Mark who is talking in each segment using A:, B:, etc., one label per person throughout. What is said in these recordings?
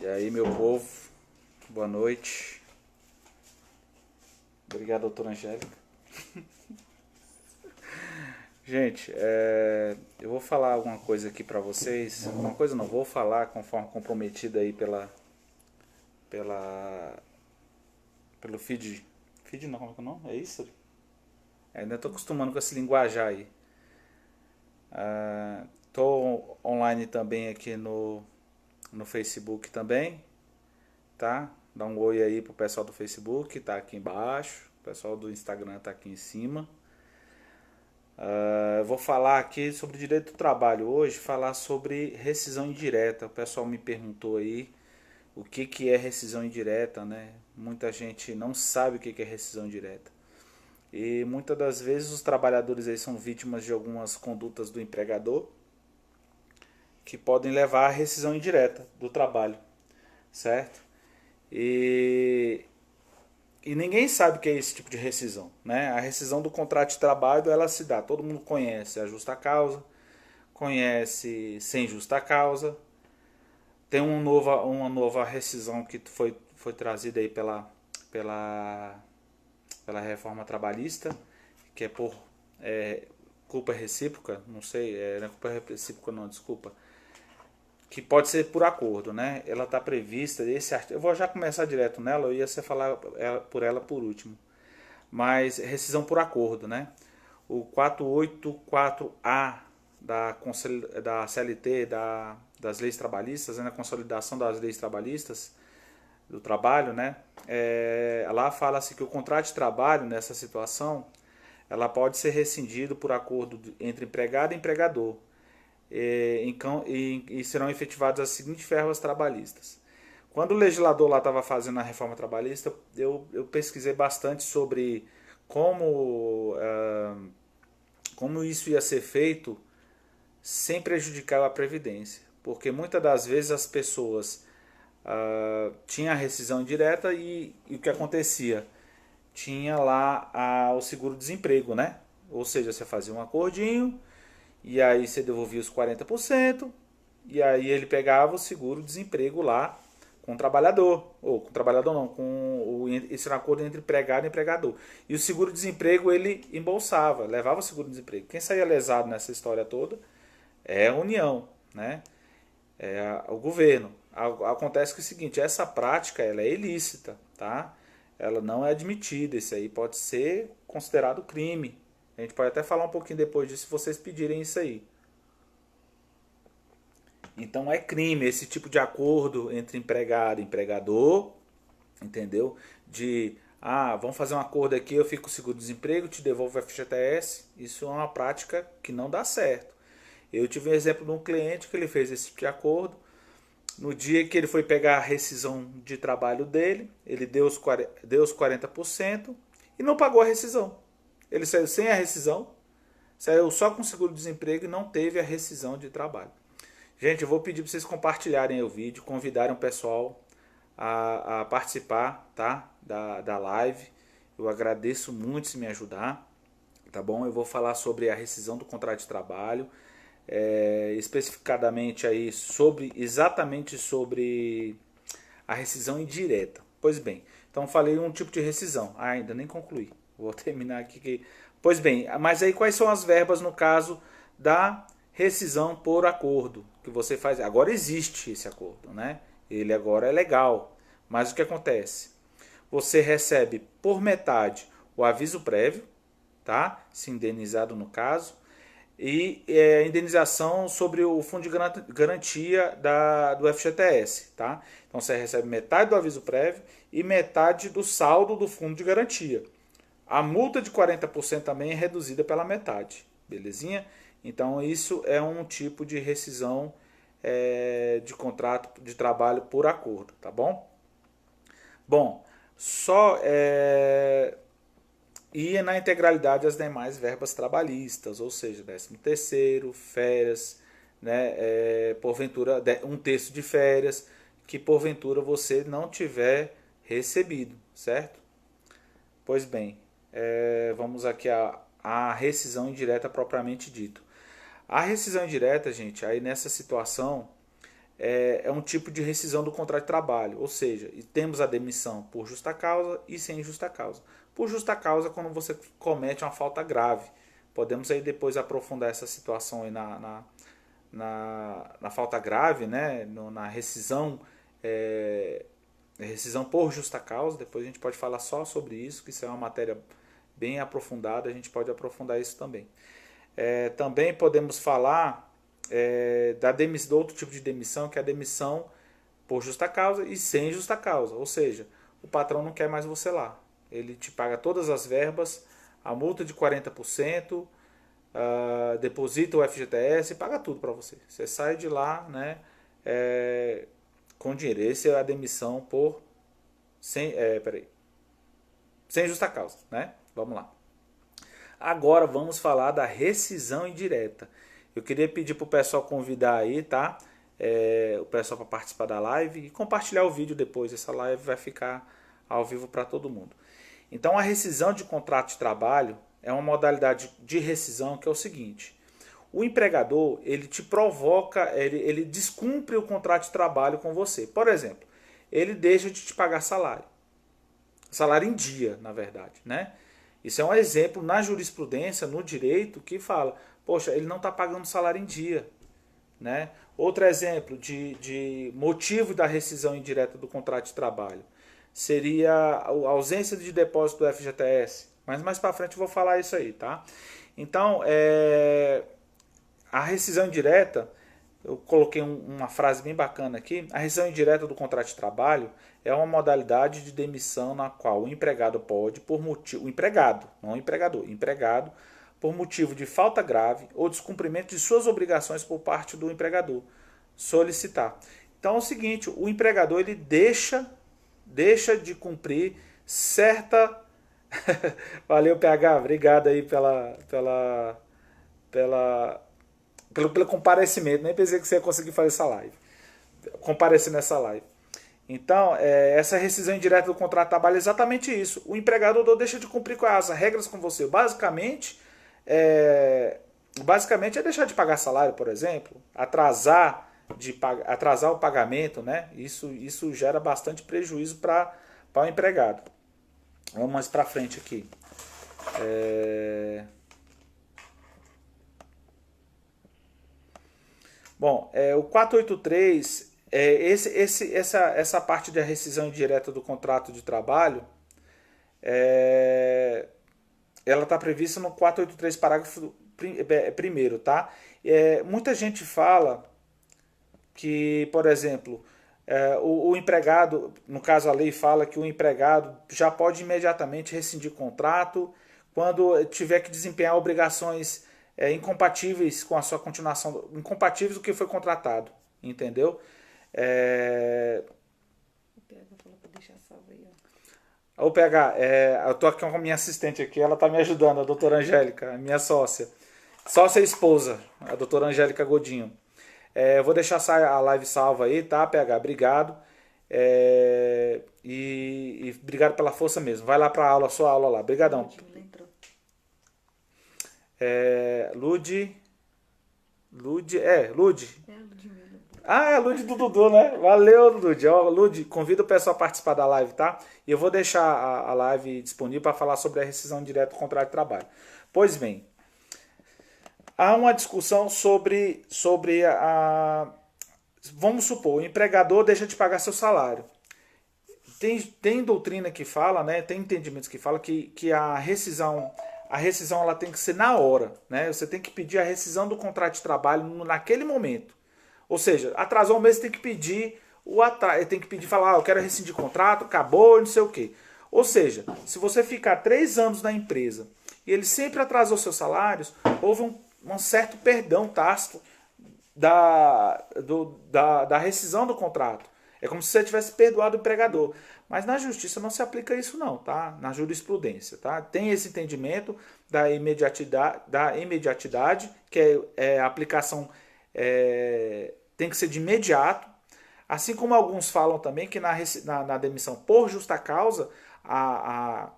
A: E aí, meu povo, boa noite. Obrigado, doutora Angélica. Gente, eu vou falar alguma coisa aqui pra vocês. Uma coisa não, vou falar conforme comprometido aí pela, pelo feed. Feed não, como é que é o nome? É isso? Ainda tô acostumando com esse linguajar aí. Tô online também aqui no Facebook também, tá? Dá um oi aí pro pessoal do Facebook, tá aqui embaixo. O pessoal do Instagram tá aqui em cima. Eu vou falar aqui sobre direito do trabalho hoje, falar sobre rescisão indireta. O pessoal me perguntou aí o que é rescisão indireta, né? Muita gente não sabe o que é rescisão indireta. E muitas das vezes os trabalhadores aí são vítimas de algumas condutas do empregador que podem levar à rescisão indireta do trabalho, certo? E, e ninguém sabe o que é esse tipo de rescisão, né? A rescisão do contrato de trabalho, ela se dá, todo mundo conhece a justa causa, conhece sem justa causa. Tem uma nova rescisão que foi trazida aí pela, pela reforma trabalhista, que é por culpa recíproca, não sei, não é culpa recíproca não, desculpa, que pode ser por acordo, né? Ela está prevista, esse artigo, eu vou já começar direto nela, eu ia ser falar por ela por último, mas rescisão por acordo, né? O 484A da CLT, das leis trabalhistas, né? A consolidação das leis trabalhistas do trabalho, né? Lá fala-se que o contrato de trabalho nessa situação ela pode ser rescindido por acordo entre empregado e empregador e serão efetivadas as seguintes verbas trabalhistas. Quando o legislador lá estava fazendo a reforma trabalhista, eu pesquisei bastante sobre como, como isso ia ser feito sem prejudicar a Previdência. Porque muitas das vezes as pessoas tinham a rescisão indireta e o que acontecia? Tinha lá o seguro-desemprego, né? Ou seja, você fazia um acordinho e aí você devolvia os 40% e aí ele pegava o seguro-desemprego lá com o trabalhador, ou com o trabalhador não, esse era um acordo entre empregado e empregador. E o seguro-desemprego ele embolsava, levava o seguro-desemprego. Quem saía lesado nessa história toda é a União, né? É o governo. Acontece que é o seguinte, essa prática ela é ilícita, tá? Ela não é admitida, isso aí pode ser considerado crime. A gente pode até falar um pouquinho depois disso se vocês pedirem isso aí. Então é crime esse tipo de acordo entre empregado e empregador, entendeu? Vamos fazer um acordo aqui, eu fico com seguro-desemprego, te devolvo o FGTS. Isso é uma prática que não dá certo. Eu tive um exemplo de um cliente que ele fez esse tipo de acordo. No dia que ele foi pegar a rescisão de trabalho dele, ele deu os 40% e não pagou a rescisão. Ele saiu sem a rescisão, saiu só com seguro-desemprego e não teve a rescisão de trabalho. Gente, eu vou pedir para vocês compartilharem o vídeo, convidarem o pessoal a participar, tá? Da live. Eu agradeço muito se me ajudar, tá bom? Eu vou falar sobre a rescisão do contrato de trabalho, especificadamente aí exatamente sobre a rescisão indireta. Pois bem, então falei um tipo de rescisão. Ainda nem concluí. Vou terminar aqui. Pois bem, mas aí quais são as verbas no caso da rescisão por acordo que você faz? Agora existe esse acordo, né? Ele agora é legal. Mas o que acontece? Você recebe por metade o aviso prévio, tá? Se indenizado no caso, e a indenização sobre o fundo de garantia do FGTS, tá? Então você recebe metade do aviso prévio e metade do saldo do fundo de garantia. A multa de 40% também é reduzida pela metade, belezinha? Então isso é um tipo de rescisão de contrato de trabalho por acordo, tá bom? Bom, só e na integralidade as demais verbas trabalhistas, ou seja, 13º, férias, né, porventura um terço de férias, que porventura você não tiver recebido, certo? Pois bem, vamos aqui a rescisão indireta propriamente dito. A rescisão indireta, gente, aí nessa situação, é um tipo de rescisão do contrato de trabalho, ou seja, temos a demissão por justa causa e sem justa causa. Por justa causa, quando você comete uma falta grave. Podemos aí depois aprofundar essa situação aí na falta grave, né? Na rescisão, rescisão por justa causa. Depois a gente pode falar só sobre isso, que isso é uma matéria bem aprofundada, a gente pode aprofundar isso também. Também podemos falar do outro tipo de demissão, que é a demissão por justa causa e sem justa causa. Ou seja, o patrão não quer mais você lá. Ele te paga todas as verbas, a multa de 40%, deposita o FGTS e paga tudo para você. Você sai de lá, né, com dinheiro. Essa é a demissão sem justa causa, né? Vamos lá. Agora vamos falar da rescisão indireta. Eu queria pedir para o pessoal convidar aí, tá? O pessoal para participar da live e compartilhar o vídeo depois. Essa live vai ficar ao vivo para todo mundo. Então a rescisão de contrato de trabalho é uma modalidade de rescisão que é o seguinte: o empregador ele te provoca, ele descumpre o contrato de trabalho com você. Por exemplo, ele deixa de te pagar salário em dia, na verdade, né? Isso é um exemplo na jurisprudência, no direito, que fala, poxa, ele não está pagando salário em dia, né? Outro exemplo de motivo da rescisão indireta do contrato de trabalho seria a ausência de depósito do FGTS. Mas mais para frente eu vou falar isso aí, tá? Então, a rescisão indireta, eu coloquei uma frase bem bacana aqui. A rescisão indireta do contrato de trabalho é uma modalidade de demissão na qual o empregado pode, por motivo, o empregado, não o empregador, empregado, por motivo de falta grave ou descumprimento de suas obrigações por parte do empregador, solicitar. Então é o seguinte, o empregador ele deixa de cumprir certa... Valeu, PH, obrigado aí pelo comparecimento. Nem pensei que você ia conseguir fazer essa live, comparecer nessa live. Então, essa rescisão indireta do contrato de trabalho é exatamente isso. O empregador deixa de cumprir com as regras com você. Basicamente é deixar de pagar salário, por exemplo, atrasar o pagamento, né? Isso gera bastante prejuízo para o empregado. Vamos mais para frente aqui. Bom, o 483, essa parte da rescisão indireta do contrato de trabalho, ela está prevista no 483, parágrafo 1º, tá? Muita gente fala que, por exemplo, o empregado, no caso a lei fala que o empregado já pode imediatamente rescindir contrato quando tiver que desempenhar obrigações incompatíveis com a sua continuação, incompatíveis do que foi contratado, entendeu? O PH, eu tô aqui com a minha assistente aqui, ela tá me ajudando, a doutora Angélica, a minha sócia e esposa, a doutora Angélica Godinho. Eu vou deixar a live salva aí, tá, PH? Obrigado. E obrigado pela força mesmo. Vai lá pra aula, sua aula lá. Obrigadão. Lud. Ah, é a Lud do Dudu, né? Valeu, Lud. Lud, convida o pessoal a participar da live, tá? E eu vou deixar a live disponível para falar sobre a rescisão direta do contrato de trabalho. Pois bem, há uma discussão sobre vamos supor, o empregador deixa de pagar seu salário. Tem doutrina que fala, né? Tem entendimentos que falam que a rescisão ela tem que ser na hora, né? Você tem que pedir a rescisão do contrato de trabalho naquele momento. Ou seja, atrasou um mês, tem que pedir falar, eu quero rescindir contrato, acabou, não sei o quê. Ou seja, se você ficar 3 anos na empresa e ele sempre atrasou seus salários, houve um certo perdão tácito da rescisão do contrato. É como se você tivesse perdoado o empregador. Mas na justiça não se aplica isso não, tá? Na jurisprudência, tá? Tem esse entendimento da imediatidade, que é a aplicação tem que ser de imediato. Assim como alguns falam também que na demissão por justa causa, a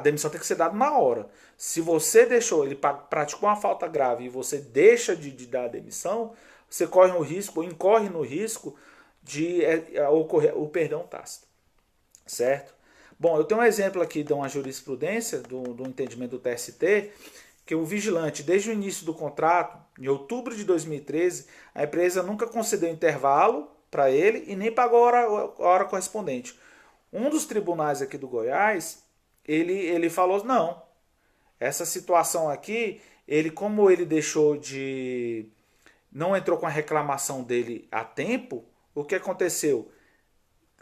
A: demissão tem que ser dada na hora. Se você deixou, ele praticou uma falta grave e você deixa de dar a demissão, você corre o risco, incorre no risco de ocorrer o perdão tácito, certo? Bom, eu tenho um exemplo aqui de uma jurisprudência, do entendimento do TST, que o vigilante, desde o início do contrato, em outubro de 2013, a empresa nunca concedeu intervalo para ele e nem pagou a hora correspondente. Um dos tribunais aqui do Goiás, ele falou, não, essa situação aqui, como ele deixou de... não entrou com a reclamação dele a tempo, o que aconteceu?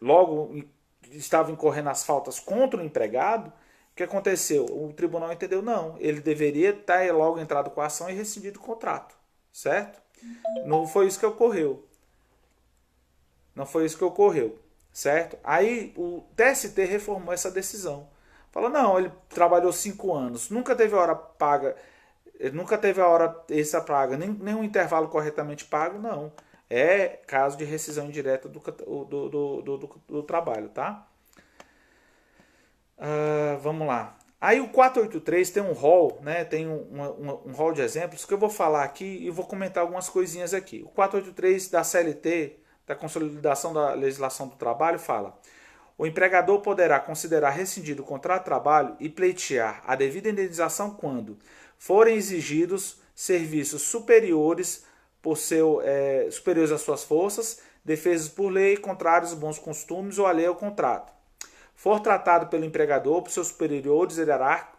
A: Logo estava incorrendo as faltas contra o empregado, o que aconteceu? O tribunal entendeu, não, ele deveria estar logo entrado com a ação e rescindido o contrato, certo? Não foi isso que ocorreu. Não foi isso que ocorreu, certo? Aí o TST reformou essa decisão. Falou, não, ele trabalhou 5 anos, nunca teve hora paga, nunca teve a hora extra paga, nenhum intervalo corretamente pago, não. É caso de rescisão indireta do trabalho, tá? Vamos lá. Aí o 483 tem um rol, né? Tem um rol de exemplos que eu vou falar aqui e vou comentar algumas coisinhas aqui. O 483 da CLT, da Consolidação da Legislação do Trabalho, fala: o empregador poderá considerar rescindido o contrato de trabalho e pleitear a devida indenização quando forem exigidos serviços superiores superiores às suas forças, defesas por lei, contrários aos bons costumes ou alheio ao contrato. For tratado pelo empregador por seus superiores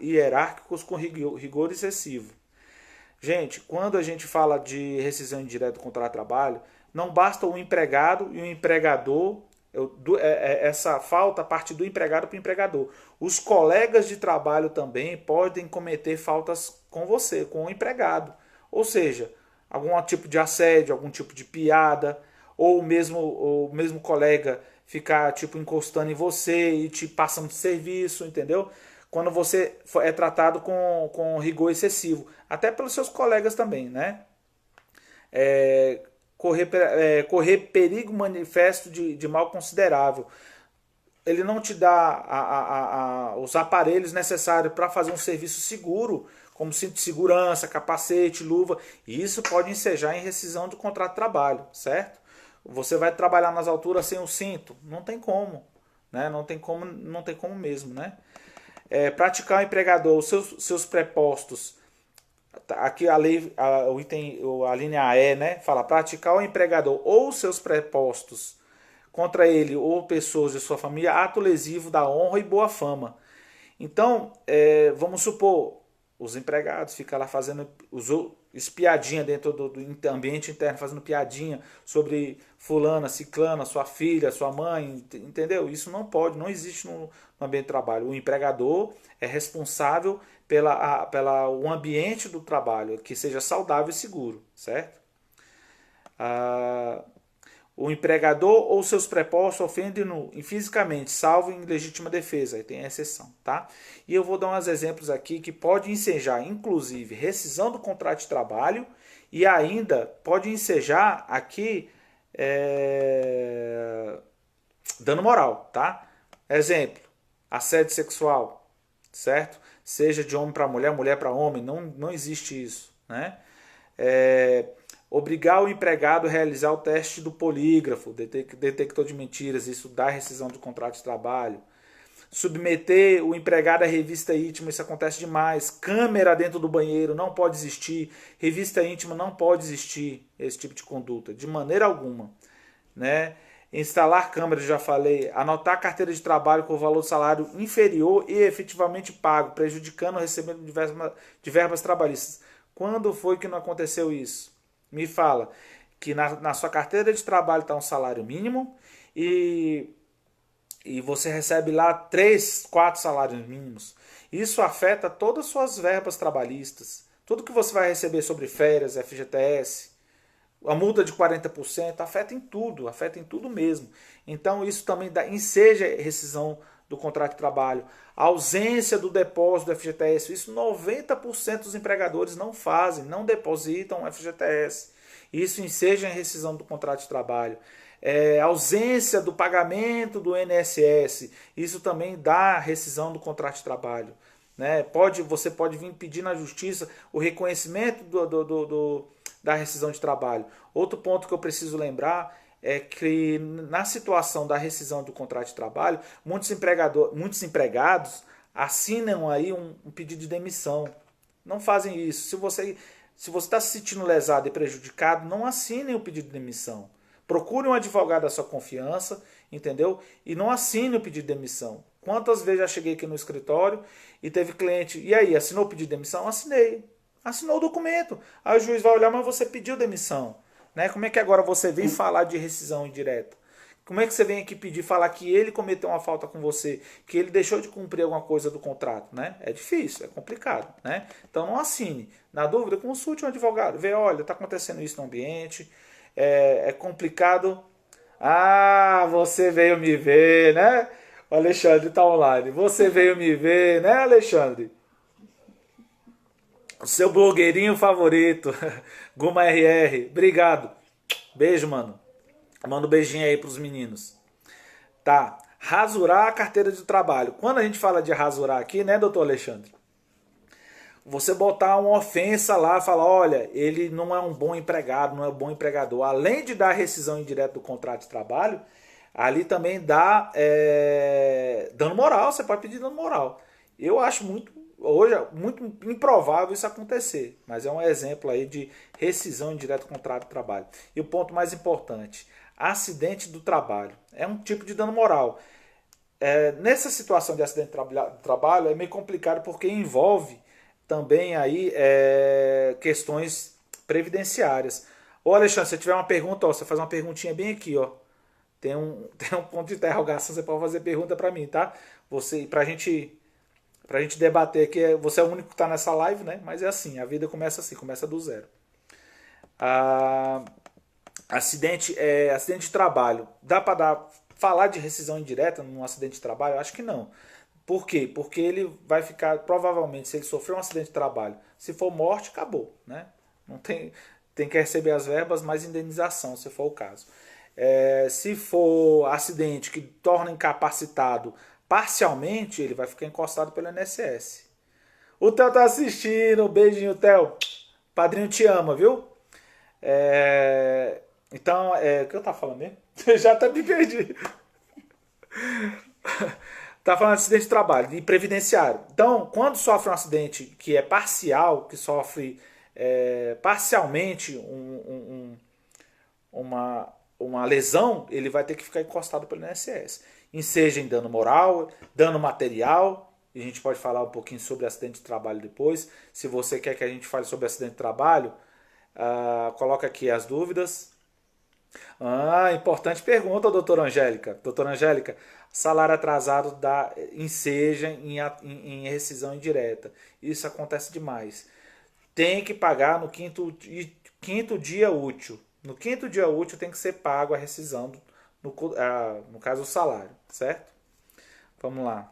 A: hierárquicos com rigor excessivo. Gente, quando a gente fala de rescisão indireta do contrato de trabalho, não basta o empregado e o empregador, essa falta parte do empregado para o empregador. Os colegas de trabalho também podem cometer faltas com você, com o empregado. Ou seja, algum tipo de assédio, algum tipo de piada, ou o mesmo colega ficar tipo encostando em você e te passando de serviço, entendeu? Quando você é tratado com rigor excessivo, até pelos seus colegas também, né? Correr perigo manifesto de mal considerável. Ele não te dá os aparelhos necessários para fazer um serviço seguro, como cinto de segurança, capacete, luva, e isso pode ensejar em rescisão do contrato de trabalho, certo? Você vai trabalhar nas alturas sem o cinto? Não tem como, né? Não tem como mesmo, né? Praticar o empregador os seus prepostos. Aqui a lei, a linha E, né? Fala praticar o empregador ou seus prepostos contra ele ou pessoas de sua família, ato lesivo da honra e boa fama. Então, vamos supor, os empregados ficam lá fazendo espiadinha dentro do ambiente interno, fazendo piadinha sobre fulana, ciclana, sua filha, sua mãe, entendeu? Isso não pode, não existe no ambiente de trabalho. O empregador é responsável pelo ambiente do trabalho, que seja saudável e seguro, certo? O empregador ou seus prepostos ofendem-no fisicamente, salvo em legítima defesa, aí tem a exceção, tá? E eu vou dar uns exemplos aqui que pode ensejar, inclusive, rescisão do contrato de trabalho e ainda pode ensejar aqui dano moral, tá? Exemplo, assédio sexual, certo? Seja de homem para mulher, mulher para homem, não existe isso, né? Obrigar o empregado a realizar o teste do polígrafo, detector de mentiras, isso dá rescisão do contrato de trabalho. Submeter o empregado à revista íntima, isso acontece demais. Câmera dentro do banheiro não pode existir. Revista íntima não pode existir, esse tipo de conduta, de maneira alguma, né? Instalar câmeras, já falei. Anotar carteira de trabalho com o valor do salário inferior e efetivamente pago, prejudicando o recebimento de verbas trabalhistas. Quando foi que não aconteceu isso? Me fala que na sua carteira de trabalho está um salário mínimo e você recebe lá 3, 4 salários mínimos. Isso afeta todas as suas verbas trabalhistas. Tudo que você vai receber sobre férias, FGTS, a multa de 40%, afeta em tudo mesmo. Então isso também enseja rescisão do contrato de trabalho. A ausência do depósito do FGTS, isso 90% dos empregadores não fazem, não depositam o FGTS. Isso enseja em rescisão do contrato de trabalho. Ausência do pagamento do INSS, isso também dá rescisão do contrato de trabalho. Né? Você pode vir pedir na justiça o reconhecimento da rescisão de trabalho. Outro ponto que eu preciso lembrar é que na situação da rescisão do contrato de trabalho, muitos empregados assinam aí um pedido de demissão. Não fazem isso. Se você está se sentindo lesado e prejudicado, não assinem o pedido de demissão. Procure um advogado da sua confiança, entendeu? E não assine o pedido de demissão. Quantas vezes já cheguei aqui no escritório e teve cliente, e aí, assinou o pedido de demissão? Assinei. Assinou o documento. Aí o juiz vai olhar, mas você pediu demissão. Né? Como é que agora você vem falar de rescisão indireta? Como é que você vem aqui pedir, falar que ele cometeu uma falta com você, que ele deixou de cumprir alguma coisa do contrato, né? É difícil, é complicado, né? Então não assine. Na dúvida, consulte um advogado, vê, olha, está acontecendo isso no ambiente, é complicado. Ah, você veio me ver, né? O Alexandre está online. Você veio me ver, né, Alexandre? O seu blogueirinho favorito, Guma RR. Obrigado. Beijo, mano. Manda um beijinho aí pros meninos. Tá. Rasurar a carteira de trabalho. Quando a gente fala de rasurar aqui, né, doutor Alexandre? Você botar uma ofensa lá, falar, olha, ele não é um bom empregado, não é um bom empregador. Além de dar rescisão indireta do contrato de trabalho, ali também dá dano moral. Você pode pedir dano moral. Eu acho hoje muito improvável isso acontecer, mas é um exemplo aí de rescisão indireta do contrato de trabalho. E o ponto mais importante, acidente do trabalho. É um tipo de dano moral. Nessa situação de acidente de trabalho é meio complicado porque envolve também aí questões previdenciárias. Ô Alexandre, se tiver uma pergunta, ó, você faz uma perguntinha bem aqui, ó. Tem um ponto de interrogação, você pode fazer pergunta para mim, tá? Pra gente debater aqui, você é o único que está nessa live, né? Mas é assim, a vida começa assim, começa do zero. Acidente de trabalho. Dá para falar de rescisão indireta num acidente de trabalho? Eu acho que não. Por quê? Porque ele vai ficar, provavelmente, se ele sofreu um acidente de trabalho, se for morte, acabou, né? Não tem que receber as verbas, mais indenização, se for o caso. Se for acidente que torna incapacitado parcialmente, ele vai ficar encostado pelo INSS. O Theo tá assistindo, beijinho, Theo. Padrinho te ama, viu? Então, o que eu tava falando mesmo? Já até me perdi. Tá falando de acidente de trabalho, de previdenciário. Então, quando sofre um acidente que é parcial, que sofre parcialmente uma lesão, ele vai ter que ficar encostado pelo INSS. Seja em dano moral, dano material, e a gente pode falar um pouquinho sobre acidente de trabalho depois. Se você quer que a gente fale sobre acidente de trabalho, coloca aqui as dúvidas. Importante pergunta, doutora Angélica. Doutora Angélica, salário atrasado enseja em rescisão indireta. Isso acontece demais. Tem que pagar no quinto dia útil. No quinto dia útil tem que ser pago a rescisão, no caso o salário, certo? Vamos lá.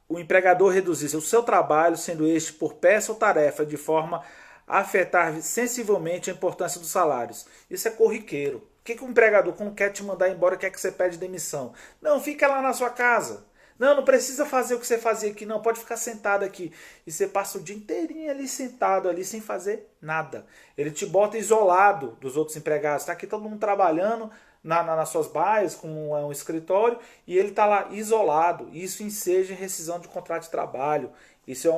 A: O empregador reduzir o seu trabalho, sendo este por peça ou tarefa, de forma a afetar sensivelmente a importância dos salários. Isso é corriqueiro. O que o empregador, quando quer te mandar embora, quer que você pede demissão? Não, fica lá na sua casa. Não precisa fazer o que você fazia aqui, não. Pode ficar sentado aqui. E você passa o dia inteirinho ali sentado ali sem fazer nada. Ele te bota isolado dos outros empregados. Está aqui todo mundo trabalhando nas suas baias, com um escritório, e ele está lá isolado. Isso enseja rescisão de contrato de trabalho. Isso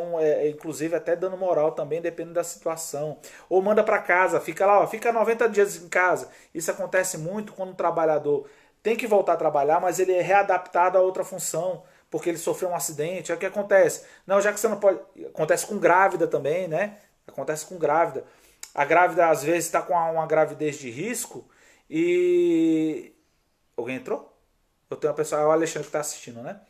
A: inclusive até dano moral também, dependendo da situação. Ou manda para casa, fica lá, fica 90 dias em casa. Isso acontece muito quando o trabalhador tem que voltar a trabalhar, mas ele é readaptado a outra função, porque ele sofreu um acidente. Aí o que acontece? Não, já que você não pode... Acontece com grávida também, né? Acontece com grávida. A grávida, às vezes, está com uma gravidez de risco e... Alguém entrou? Eu tenho uma pessoa... É o Alexandre que está assistindo, né?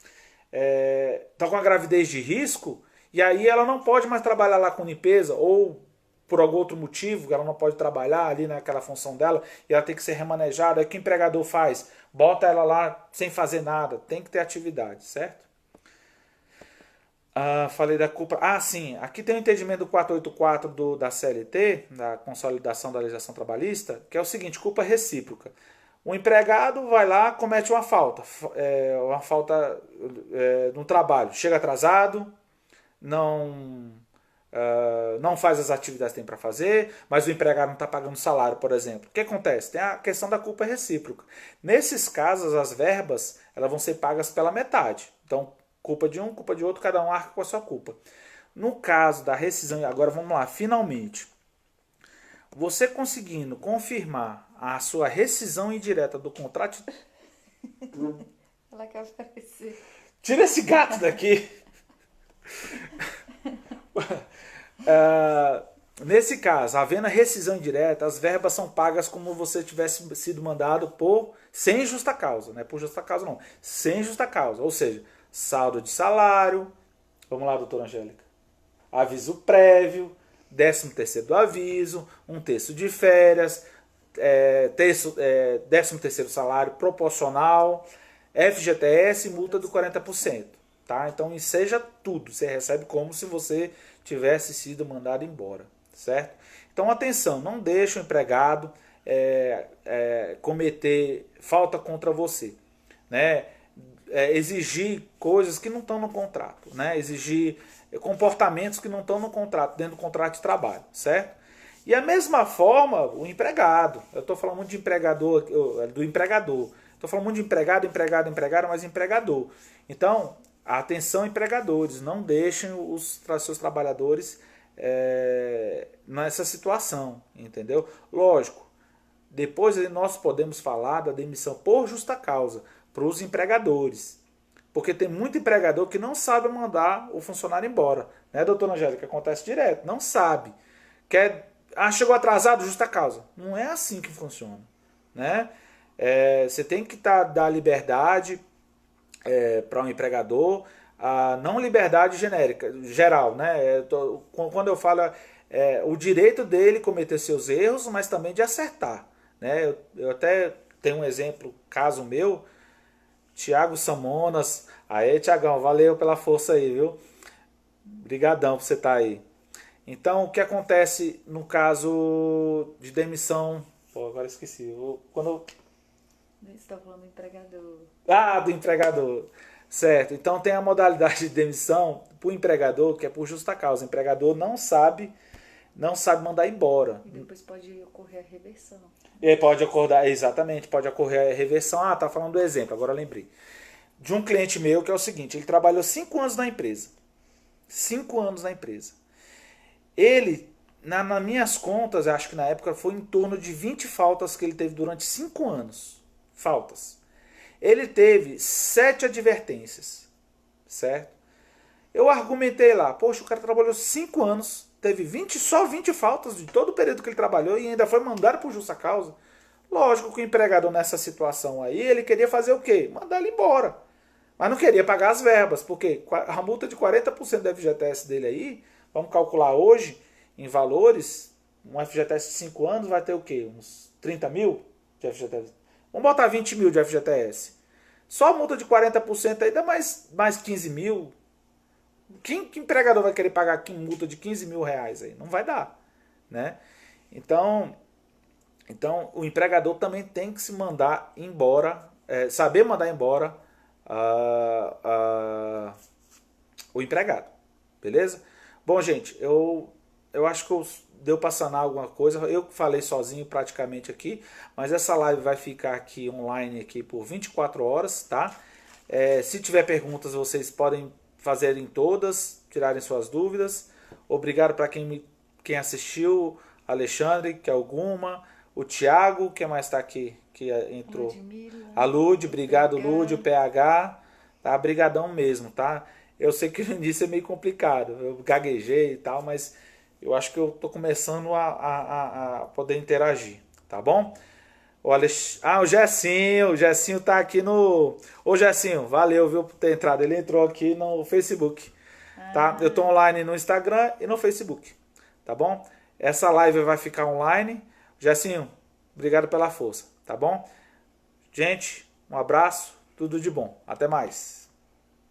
A: Está com uma gravidez de risco e aí ela não pode mais trabalhar lá com limpeza, ou por algum outro motivo ela não pode trabalhar ali naquela função dela e ela tem que ser remanejada. Aí o que o empregador faz? Bota ela lá sem fazer nada. Tem que ter atividade, certo? Falei da culpa. Sim, aqui tem o entendimento do 484 da CLT, da Consolidação da Legislação Trabalhista, que é o seguinte: culpa recíproca. O empregado vai lá, comete uma falta no trabalho, chega atrasado, não não faz as atividades que tem para fazer, mas o empregado não está pagando salário, por exemplo. O que acontece? Tem a questão da culpa recíproca. Nesses casos, as verbas elas vão ser pagas pela metade. Então, culpa de um, culpa de outro, cada um arca com a sua culpa. No caso da rescisão, agora vamos lá, finalmente, você conseguindo confirmar a sua rescisão indireta do contrato...
B: Ela quer aparecer.
A: Tira esse gato daqui! Nesse caso, havendo a rescisão indireta, as verbas são pagas como você tivesse sido mandado sem justa causa, não é por justa causa não, sem justa causa, ou seja, saldo de salário, vamos lá, doutora Angélica, aviso prévio, 13º do aviso, um terço de férias, 13º salário proporcional, FGTS e multa do 40%. Tá? Então, isso seja tudo. Você recebe como se você tivesse sido mandado embora. Certo? Então, atenção, não deixe o empregado cometer falta contra você. Né? Exigir coisas que não estão no contrato. Né? Exigir comportamentos que não estão no contrato, dentro do contrato de trabalho. Certo? E a mesma forma, o empregado. Eu estou falando muito de empregador, do empregador. Estou falando muito de empregado, mas empregador. Então, atenção, empregadores, não deixem os seus trabalhadores nessa situação, entendeu? Lógico, depois nós podemos falar da demissão por justa causa para os empregadores. Porque tem muito empregador que não sabe mandar o funcionário embora. Né, doutora Angélica? Acontece direto, não sabe. Chegou atrasado, justa causa. Não é assim que funciona. Né? Você tem que dar liberdade para um empregador, não liberdade genérica, geral. Né? Quando eu falo o direito dele cometer seus erros, mas também de acertar. Né? Eu até tenho um exemplo, caso meu, Tiago Samonas. Aê, Tiagão, valeu pela força aí, viu? Obrigadão por você estar aí. Então, o que acontece no caso de demissão... Pô, agora esqueci.
B: Você está falando do empregador.
A: Do empregador. Certo. Então, tem a modalidade de demissão para o empregador, que é por justa causa. O empregador não sabe mandar embora.
B: E depois pode ocorrer a reversão.
A: Pode ocorrer, exatamente, pode ocorrer a reversão. Tá falando do exemplo, agora eu lembrei. De um cliente meu que é o seguinte, ele trabalhou 5 anos na empresa. 5 anos na empresa. Ele, nas minhas contas, acho que na época foi em torno de 20 faltas que ele teve durante 5 anos. Faltas. Ele teve 7 advertências. Certo? Eu argumentei lá, poxa, o cara trabalhou 5 anos, teve só 20 faltas de todo o período que ele trabalhou e ainda foi mandado por justa causa. Lógico que o empregador nessa situação aí, ele queria fazer o quê? Mandar ele embora. Mas não queria pagar as verbas, porque a multa de 40% do FGTS dele aí, vamos calcular hoje, em valores, um FGTS de 5 anos vai ter o quê? Uns 30 mil de FGTS. Vamos botar 20 mil de FGTS. Só a multa de 40% aí dá mais 15 mil. Que empregador vai querer pagar multa de 15 mil reais aí? Não vai dar. Né? Então, o empregador também tem que se mandar embora, saber mandar embora o empregado. Beleza? Bom, gente, eu acho que deu para sanar alguma coisa. Eu falei sozinho praticamente aqui, mas essa live vai ficar aqui online aqui por 24 horas, tá? Se tiver perguntas, vocês podem fazerem todas, tirarem suas dúvidas. Obrigado para quem assistiu, Alexandre, que é alguma, o Thiago, que mais está aqui, que entrou.
B: Ludmila,
A: a Lud, obrigado
B: PH.
A: Lud, o PH, tá? Brigadão mesmo, tá? Eu sei que no início é meio complicado, eu gaguejei e tal, mas eu acho que eu tô começando a poder interagir, tá bom? O Gessinho tá aqui no... Ô Gessinho, valeu, viu, por ter entrado. Ele entrou aqui no Facebook, tá? Eu tô online no Instagram e no Facebook, tá bom? Essa live vai ficar online. Gessinho, obrigado pela força, tá bom? Gente, um abraço, tudo de bom. Até mais.